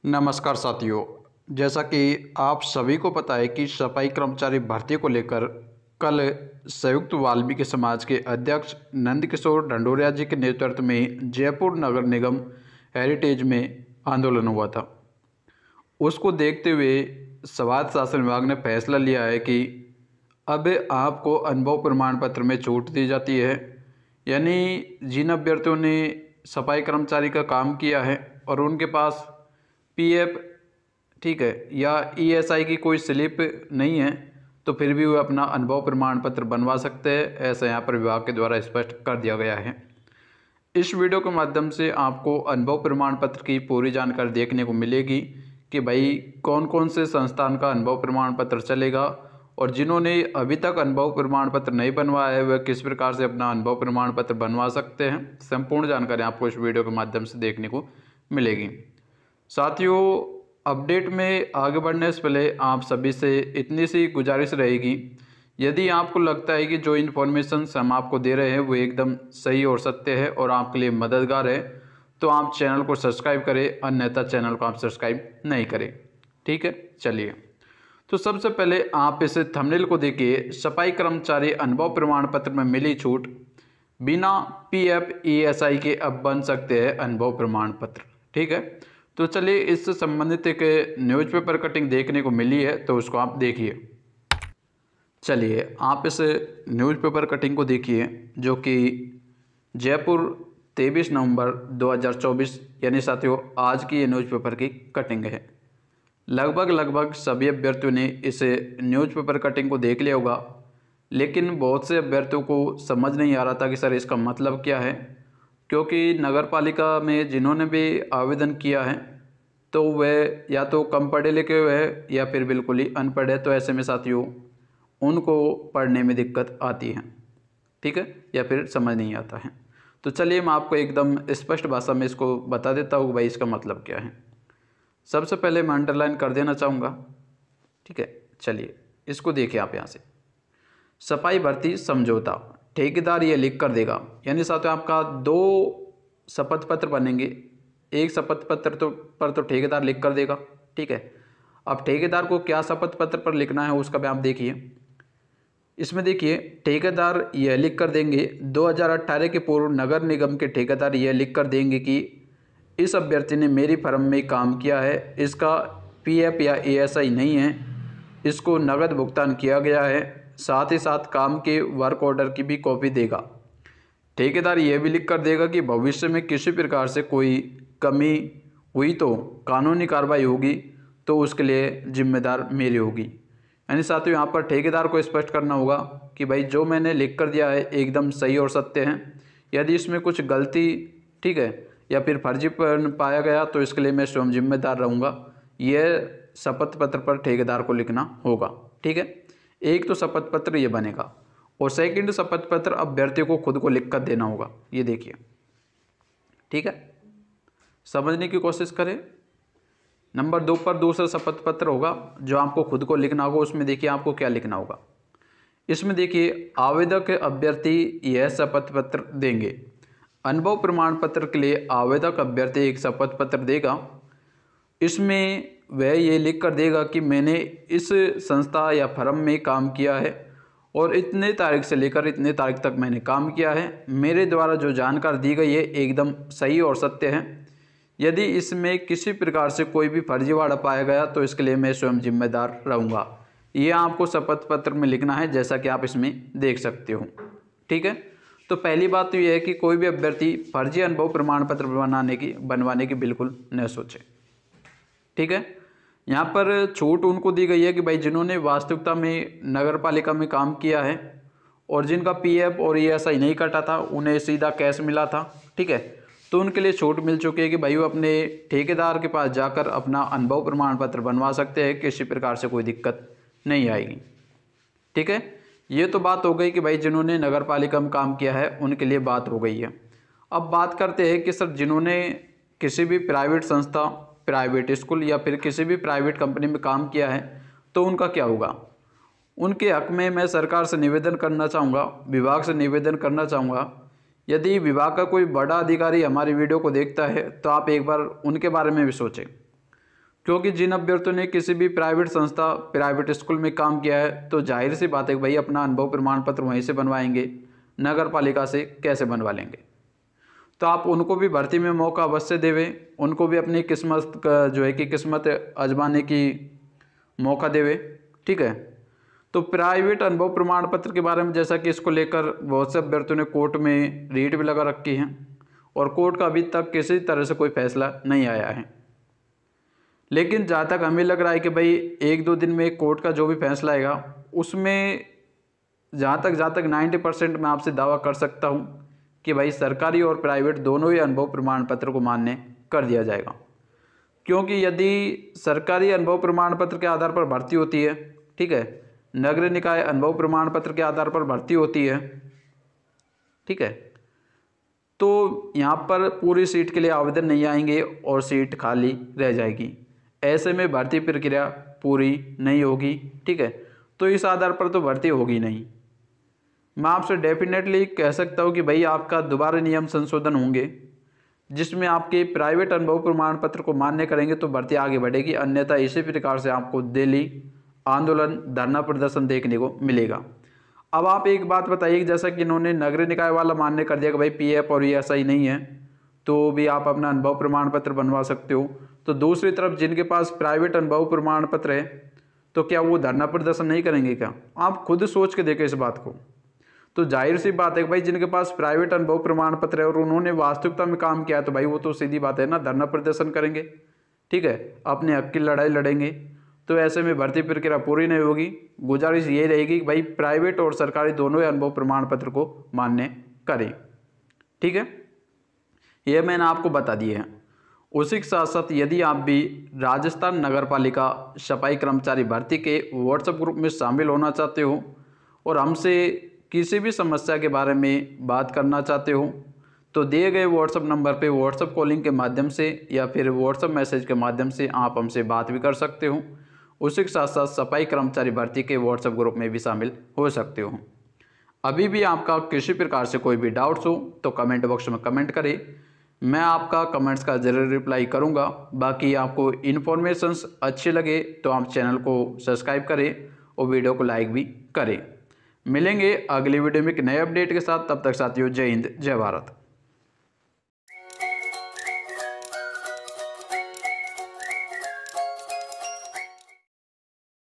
नमस्कार साथियों। जैसा कि आप सभी को पता है कि सफाई कर्मचारी भर्ती को लेकर कल संयुक्त वाल्मीकि समाज के अध्यक्ष नंदकिशोर ढंडोरिया जी के नेतृत्व में जयपुर नगर निगम हेरिटेज में आंदोलन हुआ था। उसको देखते हुए स्वायत्त शासन विभाग ने फैसला लिया है कि अब आपको अनुभव प्रमाण पत्र में छूट दी जाती है। यानी जिन अभ्यर्थियों ने सफाई कर्मचारी का काम किया है और उनके पास पीएफ ठीक है या ईएसआई की कोई स्लिप नहीं है तो फिर भी वो अपना अनुभव प्रमाण पत्र बनवा सकते हैं। ऐसा यहाँ पर विभाग के द्वारा स्पष्ट कर दिया गया है। इस वीडियो के माध्यम से आपको अनुभव प्रमाण पत्र की पूरी जानकारी देखने को मिलेगी कि भाई कौन कौन से संस्थान का अनुभव प्रमाण पत्र चलेगा और जिन्होंने अभी तक अनुभव प्रमाण पत्र नहीं बनवाया है वह किस प्रकार से अपना अनुभव प्रमाण पत्र बनवा सकते हैं। संपूर्ण जानकारी आपको इस वीडियो के माध्यम से देखने को मिलेगी। साथियों, अपडेट में आगे बढ़ने से पहले आप सभी से इतनी सी गुजारिश रहेगी, यदि आपको लगता है कि जो इन्फॉर्मेशन हम आपको दे रहे हैं वो एकदम सही और सत्य है और आपके लिए मददगार है तो आप चैनल को सब्सक्राइब करें, अन्यथा चैनल को आप सब्सक्राइब नहीं करें। ठीक है, चलिए तो सबसे पहले आप इस थंबनेल को देखिए। सफाई कर्मचारी अनुभव प्रमाण पत्र में मिली छूट, बिना पीएफ ईएसआई के अब बन सकते हैं अनुभव प्रमाण पत्र। ठीक है, तो चलिए इससे संबंधित एक न्यूज़पेपर कटिंग देखने को मिली है तो उसको आप देखिए। चलिए आप इस न्यूज़पेपर कटिंग को देखिए जो कि जयपुर 23 नवंबर 2024 यानी साथियों आज की ये न्यूज़पेपर की कटिंग है। लगभग सभी अभ्यर्थियों ने इस न्यूज़पेपर कटिंग को देख लिया होगा, लेकिन बहुत से अभ्यर्थियों को समझ नहीं आ रहा था कि सर इसका मतलब क्या है, क्योंकि नगर पालिका में जिन्होंने भी आवेदन किया है तो वह या तो कम पढ़े लिखे हुए हैं या फिर बिल्कुल ही अनपढ़ है। तो ऐसे में साथियों उनको पढ़ने में दिक्कत आती है, ठीक है, या फिर समझ नहीं आता है। तो चलिए मैं आपको एकदम स्पष्ट भाषा में इसको बता देता हूँ भाई इसका मतलब क्या है। सबसे पहले मैं अंडरलाइन कर देना चाहूँगा, ठीक है। चलिए इसको देखिए आप यहाँ से, सफाई भर्ती समझौता ठेकेदार ये लिख कर देगा। यानी साथियों आपका दो शपथ पत्र बनेंगे, एक शपथ पत्र पर तो ठेकेदार लिख कर देगा, ठीक है। अब ठेकेदार को क्या शपथ पत्र पर लिखना है उसका भी आप देखिए। इसमें देखिए ठेकेदार यह लिख कर देंगे, 2018 के पूर्व नगर निगम के ठेकेदार यह लिख कर देंगे कि इस अभ्यर्थी ने मेरी फर्म में काम किया है, इसका पीएफ या ईएसआई नहीं है, इसको नगद भुगतान किया गया है, साथ ही साथ काम के वर्क ऑर्डर की भी कॉपी देगा। ठेकेदार यह भी लिख कर देगा कि भविष्य में किसी प्रकार से कोई कमी हुई तो कानूनी कार्रवाई होगी तो उसके लिए जिम्मेदार मेरी होगी। यानी साथियों यहाँ पर ठेकेदार को स्पष्ट करना होगा कि भाई जो मैंने लिख कर दिया है एकदम सही और सत्य है। यदि इसमें कुछ गलती, ठीक है, या फिर फर्जीपन पाया गया तो इसके लिए मैं स्वयं जिम्मेदार रहूँगा। यह शपथ पत्र पर ठेकेदार को लिखना होगा, ठीक है। एक तो शपथ पत्र ये बनेगा और सेकंड शपथ पत्र अभ्यर्थी को खुद को लिख कर देना होगा। ये देखिए, ठीक है, समझने की कोशिश करें। नंबर 2 पर दूसरा शपथ पत्र होगा जो आपको खुद को लिखना होगा। उसमें देखिए आपको क्या लिखना होगा। इसमें देखिए आवेदक अभ्यर्थी यह शपथ पत्र देंगे। अनुभव प्रमाण पत्र के लिए आवेदक अभ्यर्थी एक शपथ पत्र देगा। इसमें वह ये लिख कर देगा कि मैंने इस संस्था या फर्म में काम किया है और इतने तारीख से लेकर इतने तारीख तक मैंने काम किया है। मेरे द्वारा जो जानकारी दी गई है एकदम सही और सत्य है। यदि इसमें किसी प्रकार से कोई भी फर्जीवाड़ा पाया गया तो इसके लिए मैं स्वयं जिम्मेदार रहूँगा। ये आपको शपथ पत्र में लिखना है, जैसा कि आप इसमें देख सकते हो, ठीक है। तो पहली बात तो ये है कि कोई भी अभ्यर्थी फर्जी अनुभव प्रमाण पत्र बनवाने की बिल्कुल न सोचे, ठीक है। यहाँ पर छूट उनको दी गई है कि भाई जिन्होंने वास्तविकता में नगर पालिका में काम किया है और जिनका पीएफ और ईएसआई नहीं कटा था, उन्हें सीधा कैश मिला था, ठीक है, तो उनके लिए छूट मिल चुकी है कि भाई वो अपने ठेकेदार के पास जाकर अपना अनुभव प्रमाण पत्र बनवा सकते हैं, किसी प्रकार से कोई दिक्कत नहीं आएगी, ठीक है। ये तो बात हो गई कि भाई जिन्होंने नगर पालिका में काम किया है उनके लिए बात हो गई है। अब बात करते हैं कि सर जिन्होंने किसी भी प्राइवेट संस्था, प्राइवेट स्कूल या फिर किसी भी प्राइवेट कंपनी में काम किया है तो उनका क्या होगा। उनके हक में मैं सरकार से निवेदन करना चाहूँगा, विभाग से निवेदन करना चाहूँगा, यदि विभाग का कोई बड़ा अधिकारी हमारी वीडियो को देखता है तो आप एक बार उनके बारे में भी सोचें। क्योंकि जिन अभ्यर्थियों ने किसी भी प्राइवेट संस्था प्राइवेट स्कूल में काम किया है तो जाहिर सी बात है कि भाई अपना अनुभव प्रमाण पत्र वहीं से बनवाएंगे, नगर पालिका से कैसे बनवा लेंगे। तो आप उनको भी भर्ती में मौका अवश्य देवें, उनको भी अपनी किस्मत का जो है कि किस्मत आजमाने की मौका देवे। ठीक है, तो प्राइवेट अनुभव प्रमाण पत्र के बारे में जैसा कि इसको लेकर बहुत से अभ्यर्थियों ने कोर्ट में रीट भी लगा रखी है और कोर्ट का अभी तक किसी तरह से कोई फैसला नहीं आया है। लेकिन जहाँ तक हमें लग रहा है कि भाई 1-2 दिन में कोर्ट का जो भी फैसला आएगा उसमें जहाँ तक 90% मैं आपसे दावा कर सकता हूँ कि भाई सरकारी और प्राइवेट दोनों ही अनुभव प्रमाण पत्र को मान्य कर दिया जाएगा। क्योंकि यदि सरकारी अनुभव प्रमाण पत्र के आधार पर भर्ती होती है, ठीक है, नगरीय निकाय अनुभव प्रमाण पत्र के आधार पर भर्ती होती है, ठीक है, तो यहाँ पर पूरी सीट के लिए आवेदन नहीं आएंगे और सीट खाली रह जाएगी। ऐसे में भर्ती प्रक्रिया पूरी नहीं होगी। ठीक है, तो इस आधार पर तो भर्ती होगी नहीं। मैं आपसे डेफिनेटली कह सकता हूँ कि भाई आपका दोबारा नियम संशोधन होंगे जिसमें आपके प्राइवेट अनुभव प्रमाण पत्र को मान्य करेंगे तो भर्ती आगे बढ़ेगी, अन्यथा इसी प्रकार से आपको दिल्ली आंदोलन धरना प्रदर्शन देखने को मिलेगा। अब आप एक बात बताइए कि जैसा कि इन्होंने नगरीय निकाय वाला मान्य कर दिया कि भाई पीएफ और ईएसआई नहीं है तो भी आप अपना अनुभव प्रमाण पत्र बनवा सकते हो, तो दूसरी तरफ जिनके पास प्राइवेट अनुभव प्रमाण पत्र है तो क्या वो धरना प्रदर्शन नहीं करेंगे क्या? आप खुद सोच के देखें इस बात को। तो जाहिर सी बात है कि भाई जिनके पास प्राइवेट अनुभव प्रमाण पत्र है और उन्होंने वास्तविकता में काम किया है तो भाई वो तो सीधी बात है ना, धरना प्रदर्शन करेंगे। ठीक है, अपने हक की लड़ाई लड़ेंगे। तो ऐसे में भर्ती प्रक्रिया पूरी नहीं होगी। गुजारिश ये रहेगी कि भाई प्राइवेट और सरकारी दोनों ही अनुभव प्रमाण पत्र को मान्य करें। ठीक है, ये मैंने आपको बता दिए हैं। उसी के साथ साथ यदि आप भी राजस्थान नगर पालिका सफाई कर्मचारी भर्ती के व्हाट्सएप ग्रुप में शामिल होना चाहते हो और हमसे किसी भी समस्या के बारे में बात करना चाहते हो तो दिए गए व्हाट्सएप नंबर पे व्हाट्सएप कॉलिंग के माध्यम से या फिर व्हाट्सएप मैसेज के माध्यम से आप हमसे बात भी कर सकते हो। उसी के साथ साथ सफाई कर्मचारी भर्ती के व्हाट्सएप ग्रुप में भी शामिल हो सकते हो। अभी भी आपका किसी प्रकार से कोई भी डाउट्स हो तो कमेंट बॉक्स में कमेंट करें, मैं आपका कमेंट्स का ज़रूर रिप्लाई करूंगा। बाकी आपको इन्फॉर्मेशंस अच्छे लगे तो आप चैनल को सब्सक्राइब करें और वीडियो को लाइक भी करें। मिलेंगे अगली वीडियो में एक नए अपडेट के साथ, तब तक साथियों जय हिंद जय भारत।